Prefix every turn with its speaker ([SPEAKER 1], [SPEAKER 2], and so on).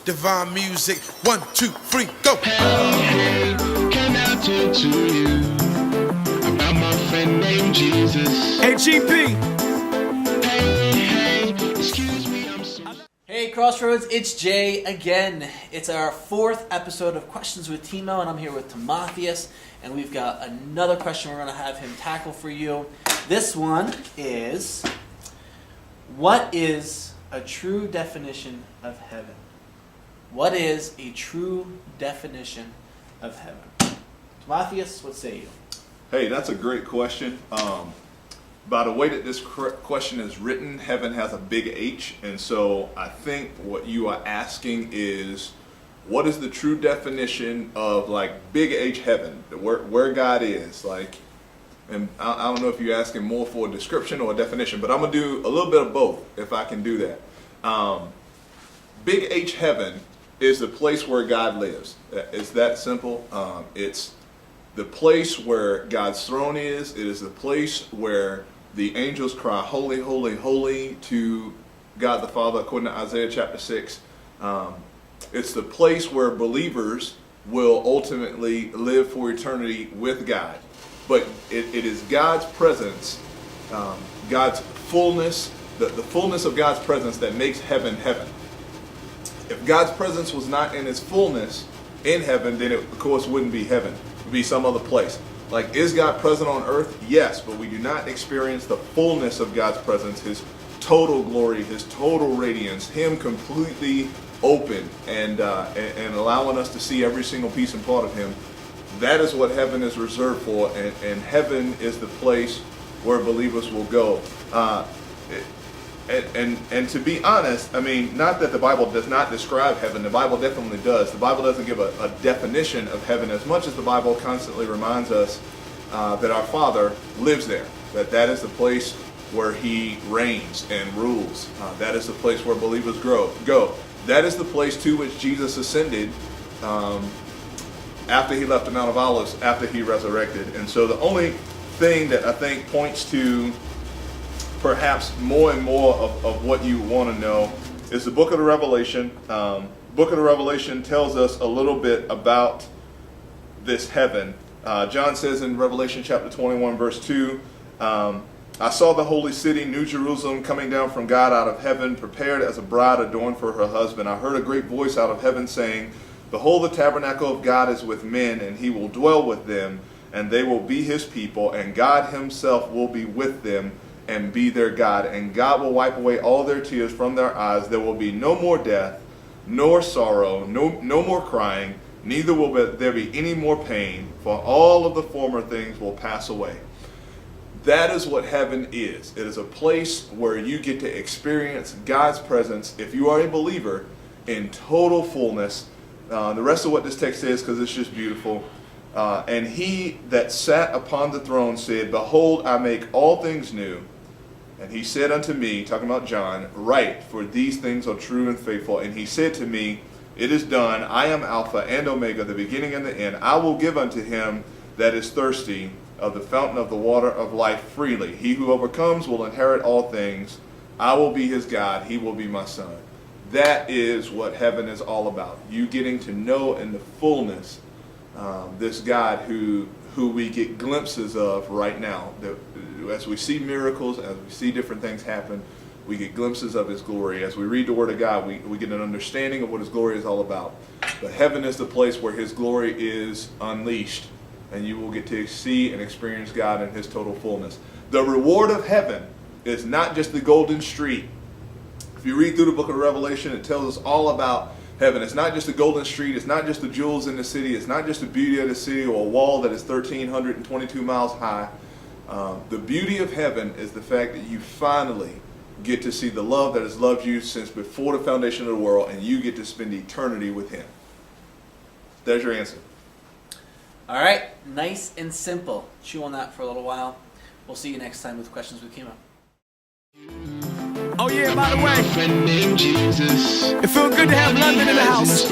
[SPEAKER 1] Divine music. 1, 2, 3, go.
[SPEAKER 2] Hey, can I talk to you about my friend named Jesus?
[SPEAKER 3] Hey, GP.
[SPEAKER 2] Hey, excuse me, I'm so...
[SPEAKER 4] Hey Crossroads, it's Jay again. It's our 4th episode of Questions with Timo, and I'm here with Timotheus, and we've got another question we're going to have him tackle for you. This one is, what is a true definition of heaven? What is a true definition of heaven? Timotheus, what say you?
[SPEAKER 5] Hey, that's a great question. By the way that this question is written, heaven has a big H, and so I think what you are asking is, what is the true definition of like big H heaven, where God is? Like, and I don't know if you're asking more for a description or a definition, but I'm gonna do a little bit of both if I can do that. Big H heaven is the place where God lives. It's that simple. It's the place where God's throne is. It is the place where the angels cry, holy, holy, holy to God the Father, according to Isaiah chapter 6. It's the place where believers will ultimately live for eternity with God. But it is God's presence, God's fullness, the fullness of God's presence that makes heaven heaven. If God's presence was not in its fullness in heaven, then it, of course, wouldn't be heaven. It would be some other place. Like, is God present on earth? Yes, but we do not experience the fullness of God's presence, His total glory, His total radiance, Him completely open and allowing us to see every single piece and part of Him. That is what heaven is reserved for, and heaven is the place where believers will go. And to be honest, I mean, not that the Bible does not describe heaven. The Bible definitely does. The Bible doesn't give a definition of heaven as much as the Bible constantly reminds us that our Father lives there, that is the place where He reigns and rules. That is the place where believers go. That is the place to which Jesus ascended after He left the Mount of Olives, after He resurrected. And so the only thing that I think points to perhaps more and more of what you want to know is the book of the Revelation. Book of the Revelation tells us a little bit about this heaven. John says in Revelation chapter 21 verse 2, I saw the holy city, New Jerusalem, coming down from God out of heaven, prepared as a bride adorned for her husband. I heard a great voice out of heaven saying, behold, the tabernacle of God is with men, and He will dwell with them, and they will be His people, and God Himself will be with them and be their God, and God will wipe away all their tears from their eyes. There will be no more death, nor sorrow, no more crying, neither will there be any more pain, for all of the former things will pass away. That is what heaven is. It is a place where you get to experience God's presence, if you are a believer, in total fullness. The rest of what this text says, because it's just beautiful. And He that sat upon the throne said, behold, I make all things new. And He said unto me, talking about John, write, for these things are true and faithful. And He said to me, it is done. I am Alpha and Omega, the beginning and the end. I will give unto him that is thirsty of the fountain of the water of life freely. He who overcomes will inherit all things. I will be his God. He will be my son. That is what heaven is all about. You getting to know in the fullness this God who we get glimpses of right now. As we see miracles, as we see different things happen, we get glimpses of His glory. As we read the Word of God, we get an understanding of what His glory is all about. But heaven is the place where His glory is unleashed, and you will get to see and experience God in His total fullness. The reward of heaven is not just the golden street. If you read through the book of Revelation, it tells us all about heaven. It's not just the golden street. It's not just the jewels in the city. It's not just the beauty of the city or a wall that is 1,322 miles high. The beauty of heaven is the fact that you finally get to see the love that has loved you since before the foundation of the world, and you get to spend eternity with Him. There's your answer.
[SPEAKER 4] All right, nice and simple. Chew on that for a little while. We'll see you next time with Questions with Timo.
[SPEAKER 3] Oh yeah, by the way,
[SPEAKER 2] friend named Jesus.
[SPEAKER 3] it feels good to have London in the house.